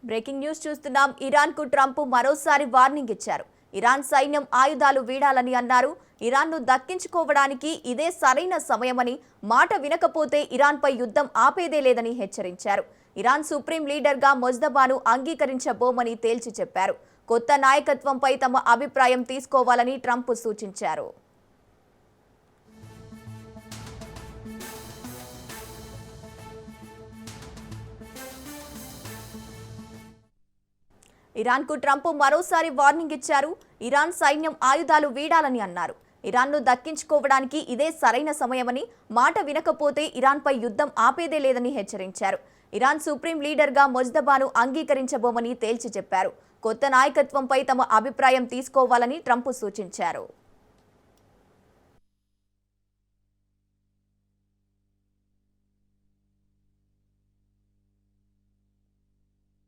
Breaking news చూస్తున్నాం. Iran కు Trump మరోసారి వార్నింగ్ ఇచ్చారు. ఇరాన్ సైన్యం ఆయుధాలు వీడాలని అన్నారు. ఇరాన్ను దక్కించుకోవడానికి ఇదే సరైన సమయమని, మాట వినకపోతే ఇరాన్పై యుద్ధం ఆపేదే లేదని హెచ్చరించారు. ఇరాన్ సుప్రీం లీడర్గా మొజ్దబాను అంగీకరించబోమని తేల్చి చెప్పారు. కొత్త నాయకత్వంపై తమ అభిప్రాయం తీసుకోవాలని ట్రంప్ సూచించారు. ఇరాన్ కు ట్రంప్ మరోసారి వార్నింగ్ ఇచ్చారు. ఇరాన్ సైన్యం ఆయుధాలు వీడాలని అన్నారు. ఇరాన్ను దక్కించుకోవడానికి ఇదే సరైన సమయమని, మాట వినకపోతే ఇరాన్పై యుద్ధం ఆపేదే లేదని హెచ్చరించారు. ఇరాన్ సుప్రీం లీడర్గా మొజ్దబాను అంగీకరించబోమని తేల్చి చెప్పారు. కొత్త నాయకత్వంపై తమ అభిప్రాయం తీసుకోవాలని ట్రంప్ సూచించారు.